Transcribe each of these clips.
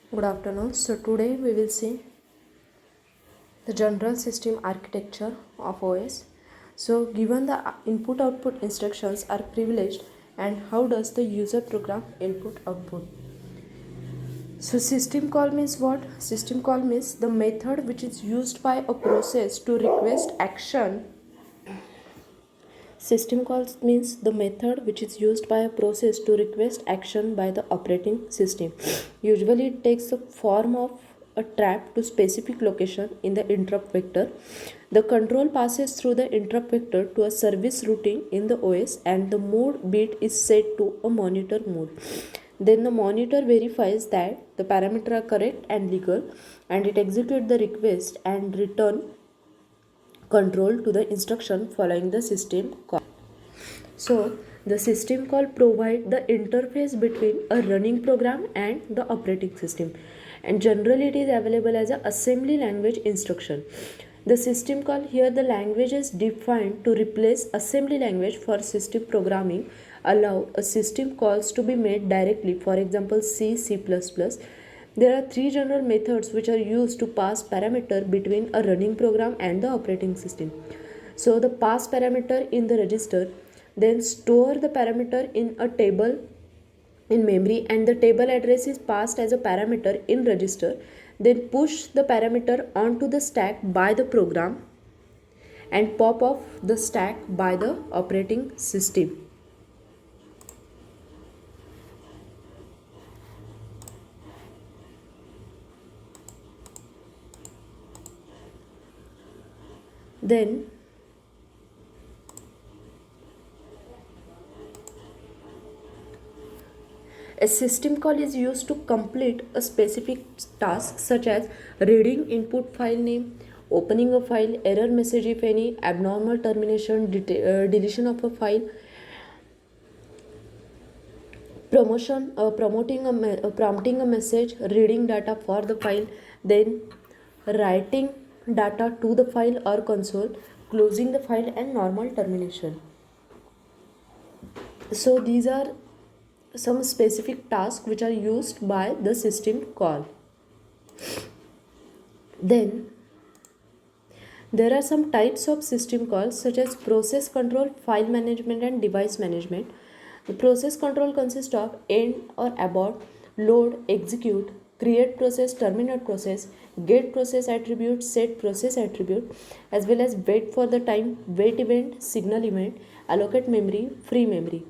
Good afternoon. So today we will see the general system architecture of OS. So given the input output instructions are privileged, and how does the user program input output? So system call means what? System call means the method which is used by a process to request action. System calls means the method which is used by a process to request action by the operating system. Usually it takes the form of a trap to specific location in the interrupt vector. The control passes through the interrupt vector to a service routine in the OS, and the mode bit is set to a monitor mode. Then the monitor verifies that the parameters are correct and legal, and it executes the request and return control to the instruction following the system call. So the system call provide the interface between a running program and the operating system, and generally it is available as a assembly language instruction. The system call here, the language is defined to replace assembly language for system programming, allow a system calls to be made directly, for example C, C++. There are three general methods which are used to pass parameter between a running program and the operating system. So the pass parameter in the register, then store the parameter in a table in memory, and the table address is passed as a parameter in register, then push the parameter onto the stack by the program and pop off the stack by the operating system. Then a system call is used to complete a specific task such as reading input file name, opening a file, error message if any, abnormal termination, deletion of a file, prompting a message, reading data for the file, then writing data to the file or console, closing the file, and normal termination. So these are some specific tasks which are used by the system call. Then there are some types of system calls such as process control, file management, and device management. The process control consists of end or abort, load, execute, create process, terminate process, get process attribute, set process attribute, as well as wait for the time, wait event, signal event, allocate memory, free memory.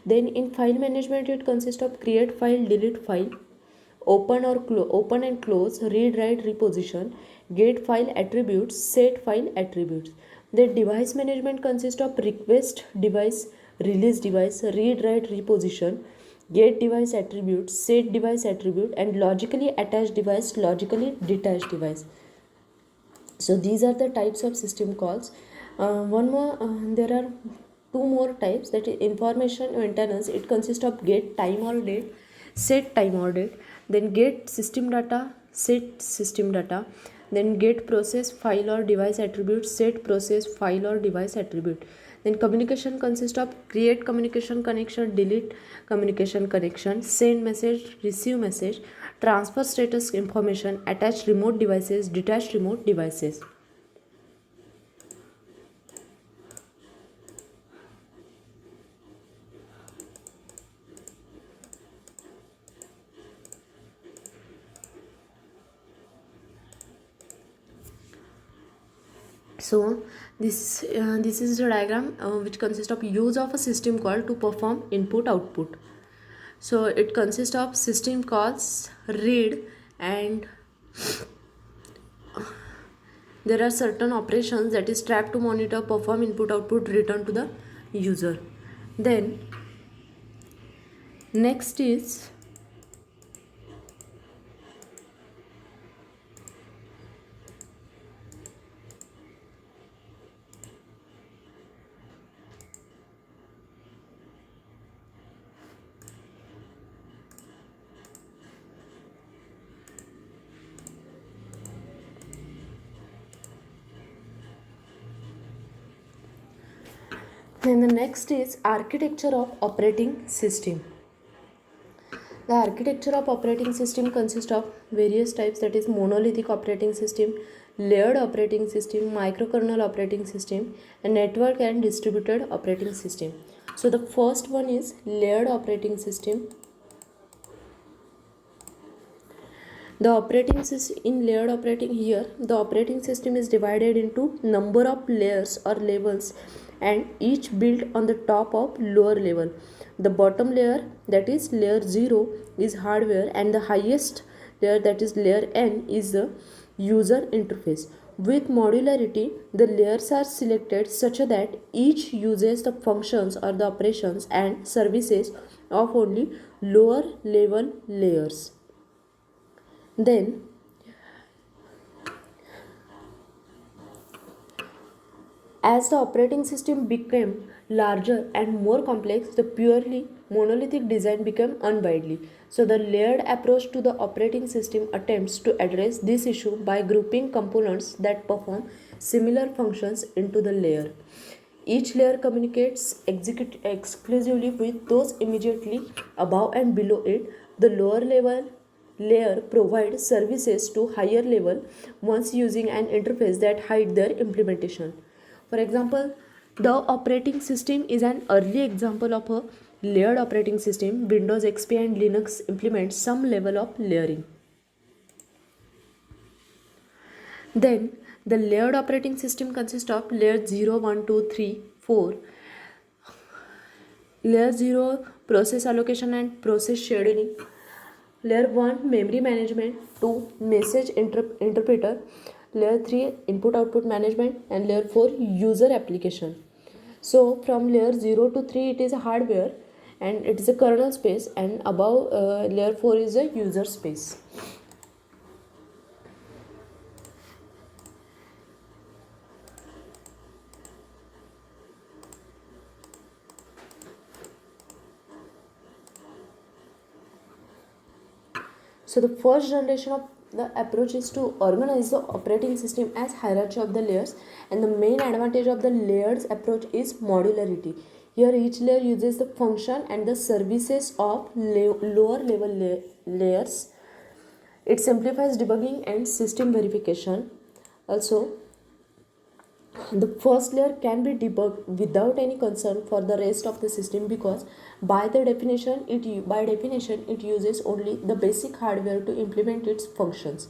Then in file management, it consists of create file, delete file, open and close, read write reposition, get file attributes, set file attributes. The device management consists of request device, release device, read write reposition, get device attributes, set device attribute, and logically attached device, logically detached device. So these are the types of system calls. There are two more types, that is information maintenance. It consists of get time or date, set time or date, then get system data, set system data, then get process file or device attribute, set process file or device attribute. Then communication consists of create communication connection, delete communication connection, send message, receive message, transfer status information, attach remote devices, detach remote devices. So this is the diagram which consists of use of a system call to perform input output. So it consists of system calls, read, and there are certain operations, that is track to monitor, perform input output, return to the user. Then next is architecture of operating system. The architecture of operating system consists of various types, that is monolithic operating system, layered operating system, microkernel operating system, and network and distributed operating system. So the first one is layered operating system. The operating system in layered operating, here the operating system is divided into number of layers or levels, and each built on the top of lower level. The bottom layer, that is layer 0, is hardware, and the highest layer, that is layer n, is the user interface. With modularity, the layers are selected such that each uses the functions or the operations and services of only lower level layers. Then, as the operating system became larger and more complex, the purely monolithic design became unwieldy. So, the layered approach to the operating system attempts to address this issue by grouping components that perform similar functions into the layer. Each layer communicates exclusively with those immediately above and below it. The lower level layer provides services to higher level ones using an interface that hide their implementation. For example, the operating system is an early example of a layered operating system. Windows XP and Linux implement some level of layering. Then the layered operating system consists of layer 0, 1, 2, 3, 4. Layer 0, process allocation and process scheduling. Layer 1, memory management. 2, message interpreter. Layer 3, input output management. And layer 4, user application. So from layer 0 to 3 it is a hardware and it is a kernel space, and above layer 4 is a user space. So the first generation of the approach is to organize the operating system as hierarchy of the layers, and the main advantage of the layered approach is modularity. Here each layer uses the function and the services of lower level layers. It simplifies debugging and system verification. Also, the first layer can be debugged without any concern for the rest of the system, because by definition it uses only the basic hardware to implement its functions.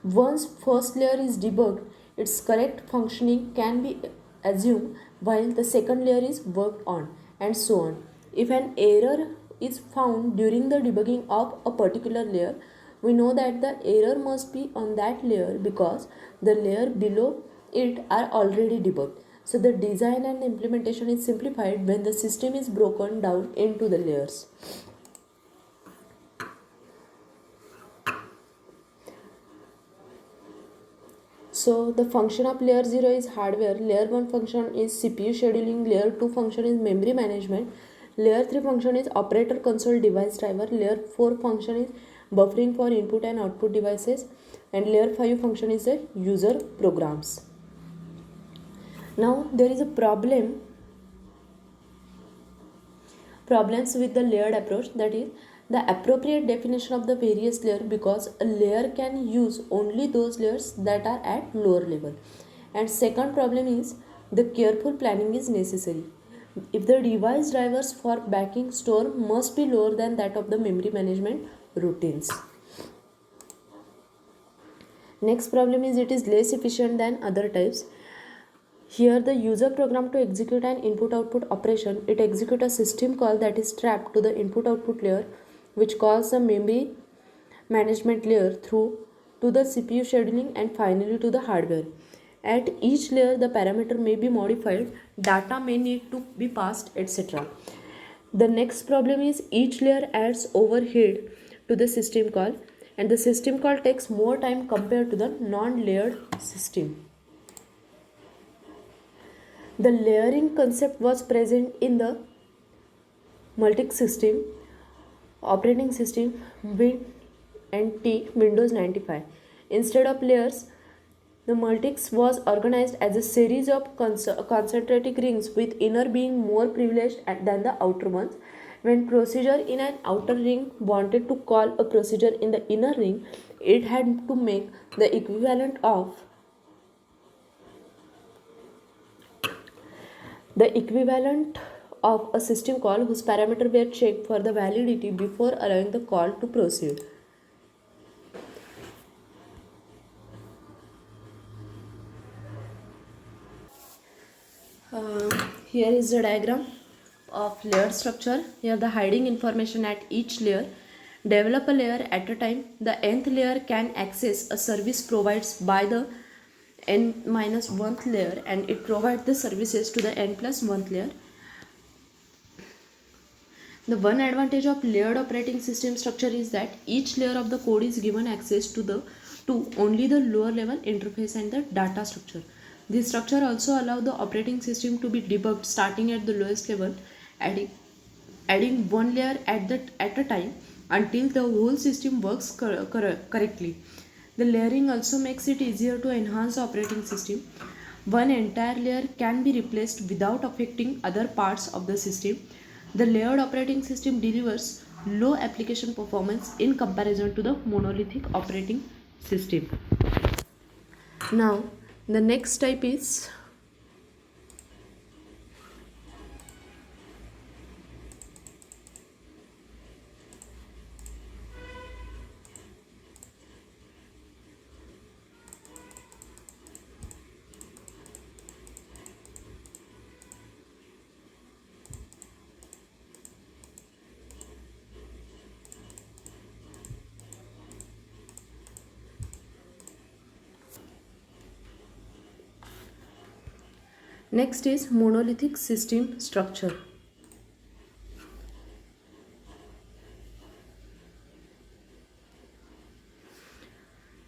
Once first layer is debugged, its correct functioning can be assumed while the second layer is worked on, and so on. If an error is found during the debugging of a particular layer, we know that the error must be on that layer because the layer below it are already debugged. So the design and implementation is simplified when the system is broken down into the layers. So the function of layer 0 is hardware. Layer 1 function is CPU scheduling. Layer 2 function is memory management. Layer 3 function is operator console device driver. Layer 4 function is buffering for input and output devices. And layer 5 function is the user programs. Now there is a problems with the layered approach, that is the appropriate definition of the various layer, because a layer can use only those layers that are at lower level. And second problem is the careful planning is necessary. If the device drivers for backing store must be lower than that of the memory management routines. Next problem is it is less efficient than other types. Here the user program to execute an input-output operation, it executes a system call that is trapped to the input-output layer, which calls the memory management layer through to the CPU scheduling and finally to the hardware. At each layer the parameter may be modified, data may need to be passed, etc. The next problem is each layer adds overhead to the system call, and the system call takes more time compared to the non-layered system. The layering concept was present in the multi system operating system Win NT Windows 95. Instead of layers, the multics was organized as a series of concentric rings, with inner being more privileged than the outer ones, When procedure in an outer ring wanted to call a procedure in the inner ring, it had to make the equivalent of a system call whose parameters were checked for the validity before allowing the call to proceed. Here is the diagram of layer structure. Here the hiding information at each layer. Develop a layer at a time. The nth layer can access a service provided by the n-1th layer, and it provides the services to the n+1th layer. The one advantage of layered operating system structure is that each layer of the code is given access to only the lower level interface and the data structure. This structure also allows the operating system to be debugged starting at the lowest level, adding one layer at a time until the whole system works correctly. The layering also makes it easier to enhance the operating system. One entire layer can be replaced without affecting other parts of the system. The layered operating system delivers low application performance in comparison to the monolithic operating system. Now, the next type is monolithic system structure.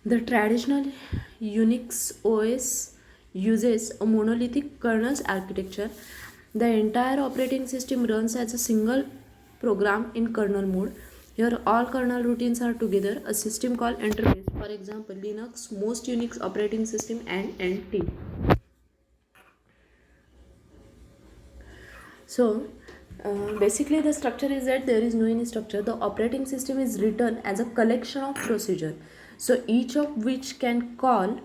The traditional Unix OS uses a monolithic kernel architecture. The entire operating system runs as a single program in kernel mode. Here all kernel routines are together. A system call interface, for example Linux, most Unix operating system, and NT. So basically the structure is that there is no any structure. The operating system is written as a collection of procedure, so each of which can call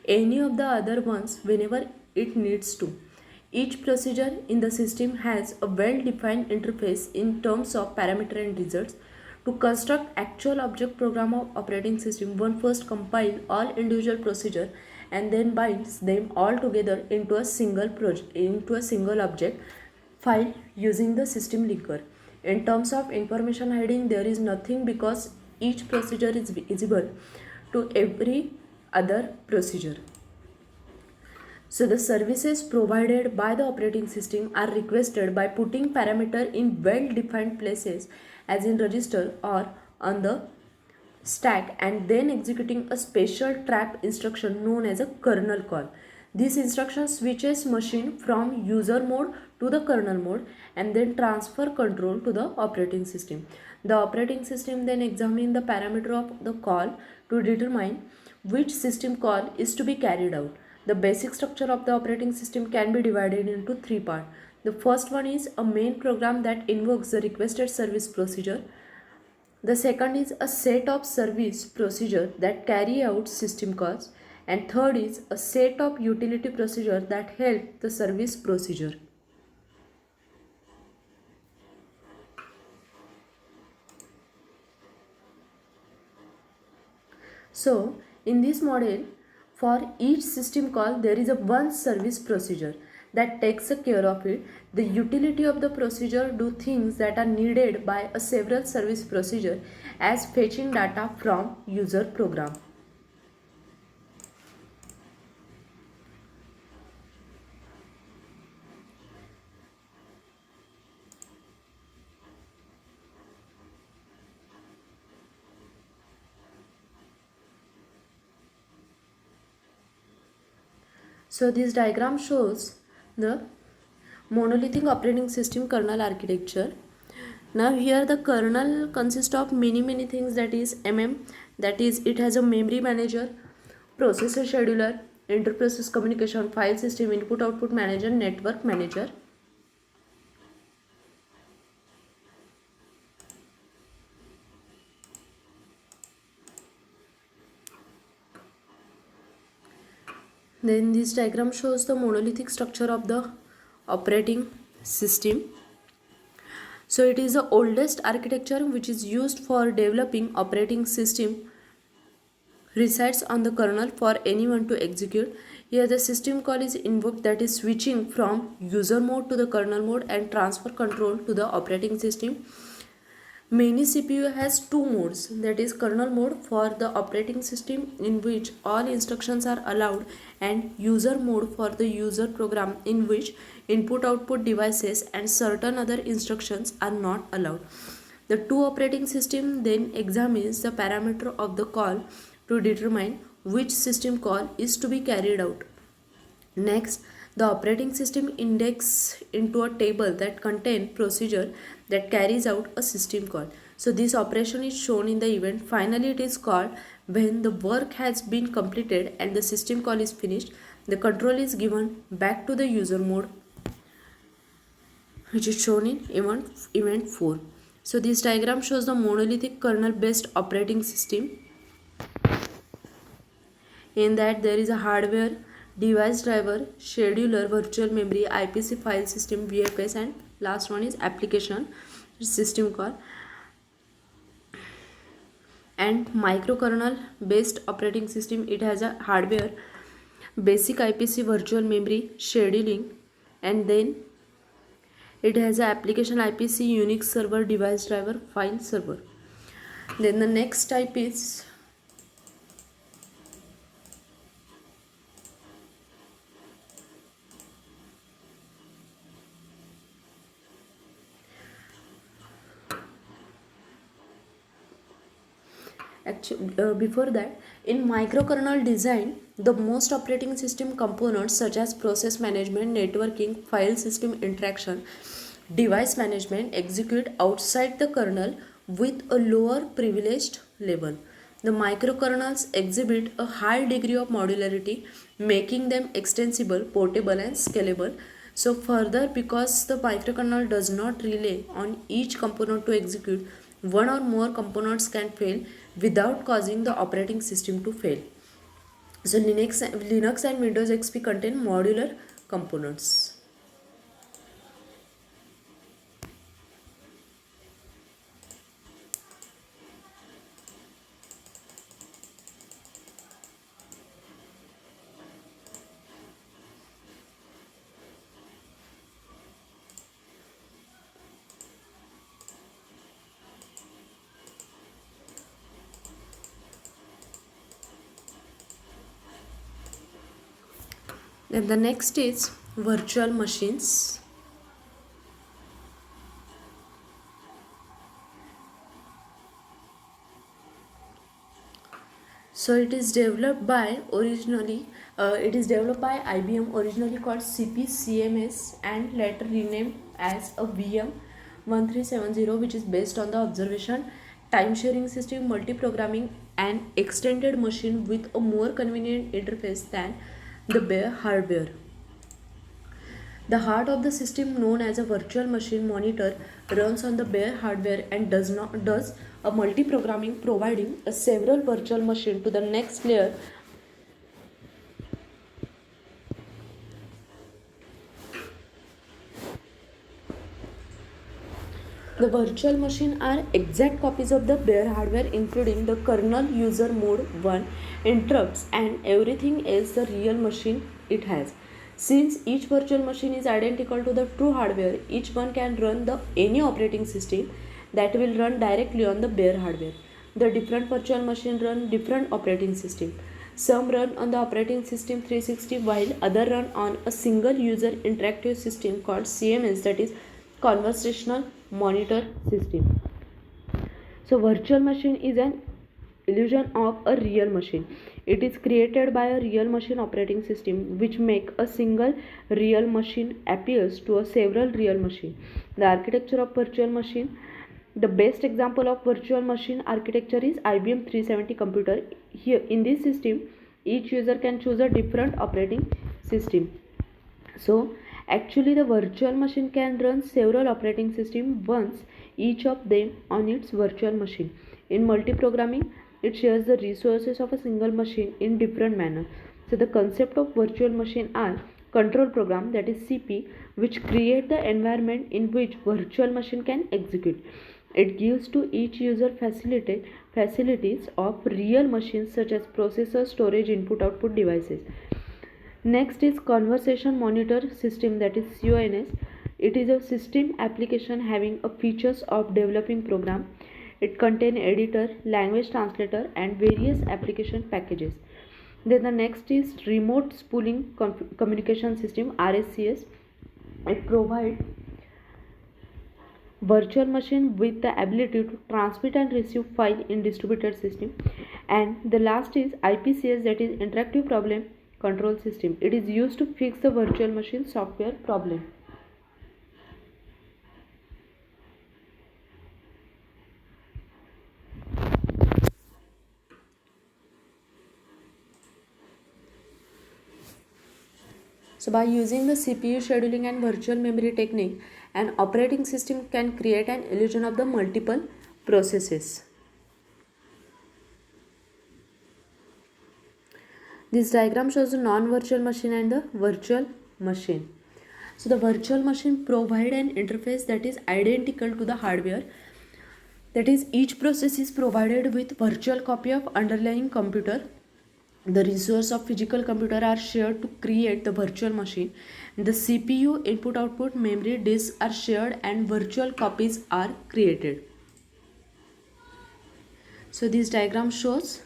any of the other ones whenever it needs to. Each procedure in the system has a well-defined interface in terms of parameter and results. To construct actual object program of operating system, one first compile all individual procedure and then binds them all together into a single object file using the system linker. In terms of information hiding, there is nothing because each procedure is visible to every other procedure. So the services provided by the operating system are requested by putting parameter in well-defined places as in register or on the stack and then executing a special trap instruction known as a kernel call. This instruction switches machine from user mode to the kernel mode and then transfer control to the operating system. The operating system then examines the parameter of the call to determine which system call is to be carried out. The basic structure of the operating system can be divided into three parts. The first one is a main program that invokes the requested service procedure. The second is a set of service procedure that carry out system calls. And third is a set of utility procedure that help the service procedure. So, in this model, for each system call, there is a one service procedure that takes care of it. The utility of the procedure do things that are needed by a several service procedure as fetching data from user program. So this diagram shows the monolithic operating system kernel architecture. Now here the kernel consists of many things, that is that is it has a memory manager, processor scheduler, inter-process communication, file system, input output manager, network manager. Then this diagram shows the monolithic structure of the operating system. So it is the oldest architecture which is used for developing operating system resides on the kernel for anyone to execute. Here the system call is invoked, that is switching from user mode to the kernel mode and transfer control to the operating system. Many CPU has two modes, that is kernel mode for the operating system in which all instructions are allowed, and user mode for the user program in which input output devices and certain other instructions are not allowed. The two operating system then examines the parameter of the call to determine which system call is to be carried out. Next, the operating system index into a table that contain procedure that carries out a system call. So this operation is shown in the event. Finally, it is called when the work has been completed and the system call is finished. The control is given back to the user mode, which is shown in event 4. So this diagram shows the monolithic kernel based operating system. In that there is a hardware, device driver, scheduler, virtual memory, IPC file system, VFS, and last one is application system call. And microkernel based operating system, it has a hardware, basic IPC, virtual memory, scheduling, and then it has a application IPC, Unix server, device driver, file server. Then the next type is before that, in microkernel design, the most operating system components such as process management, networking, file system interaction, device management execute outside the kernel with a lower privileged level. The microkernels exhibit a high degree of modularity, making them extensible, portable, and scalable. So further, because the microkernel does not rely on each component to execute, one or more components can fail without causing the operating system to fail. So Linux and Windows XP contain modular components. Then the next is virtual machines. So it is developed by IBM, originally called CPCMS and later renamed as a VM1370, which is based on the observation, time sharing system, multi-programming, and extended machine with a more convenient interface than the bare hardware. The heart of the system, known as a virtual machine monitor, runs on the bare hardware and does a multi-programming, providing a several virtual machine to the next layer. The virtual machine are exact copies of the bare hardware, including the kernel, user mode 1, interrupts, and everything else the real machine it has. Since each virtual machine is identical to the true hardware, each one can run any operating system that will run directly on the bare hardware. The different virtual machines run different operating system. Some run on the operating system 360 while other run on a single user interactive system called CMS, that is conversational monitor system. So virtual machine is an illusion of a real machine. It is created by a real machine operating system which make a single real machine appears to a several real machine. The architecture of virtual machine. The best example of virtual machine architecture is IBM 370 computer. Here in this system, each user can choose a different operating system. So actually the virtual machine can run several operating systems once, each of them on its virtual machine. In multi-programming, it shares the resources of a single machine in different manner. So the concept of virtual machine are control program, that is CP, which create the environment in which virtual machine can execute. It gives to each user facilities of real machines such as processor, storage, input output devices. Next is conversation monitor system, that is CONS. It is a system application having a features of developing program. It contain editor, language translator and various application packages. Then the next is remote spooling communication system, RSCS. It provide virtual machine with the ability to transmit and receive file in distributed system. And the last is IPCS, that is interactive problem control system. It is used to fix the virtual machine software problem. So by using the CPU scheduling and virtual memory technique, an operating system can create an illusion of the multiple processes. This diagram shows the non-virtual machine and the virtual machine. So the virtual machine provide an interface that is identical to the hardware. That is, each process is provided with virtual copy of underlying computer. The resources of physical computer are shared to create the virtual machine. The CPU, input output, memory, disk are shared and virtual copies are created. So this diagram shows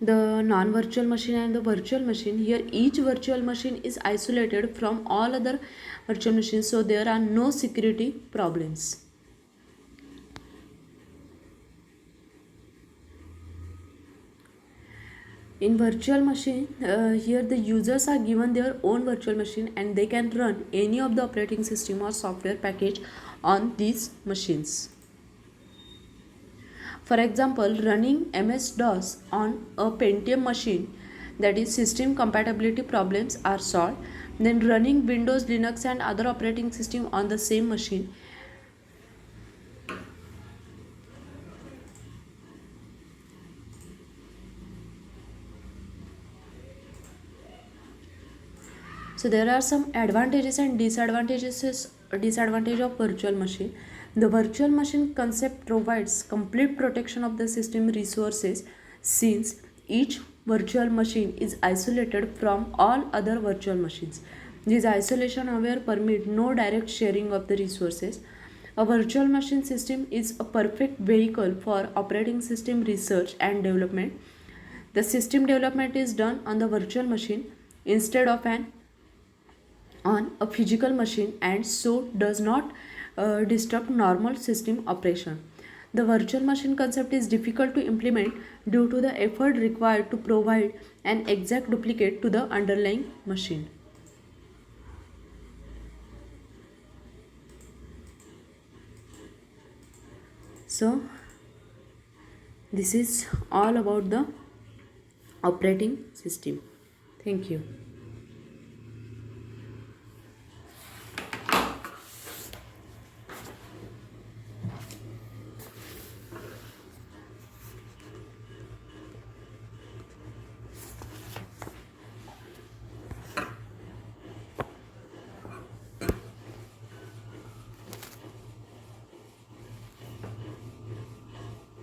the non-virtual machine and the virtual machine. Here each virtual machine is isolated from all other virtual machines, so there are no security problems. In virtual machine, here the users are given their own virtual machine and they can run any of the operating system or software package on these machines. For example, running MS-DOS on a Pentium machine, that is system compatibility problems are solved. Then running Windows, Linux and other operating system on the same machine. So there are some advantages and disadvantages of virtual machine. The virtual machine concept provides complete protection of the system resources since each virtual machine is isolated from all other virtual machines. This isolation aware permit no direct sharing of the resources. A virtual machine system is a perfect vehicle for operating system research and development. The system development is done on the virtual machine instead of on a physical machine and so does not disrupt normal system operation. The virtual machine concept is difficult to implement due to the effort required to provide an exact duplicate to the underlying machine. So this is all about the operating system. Thank you.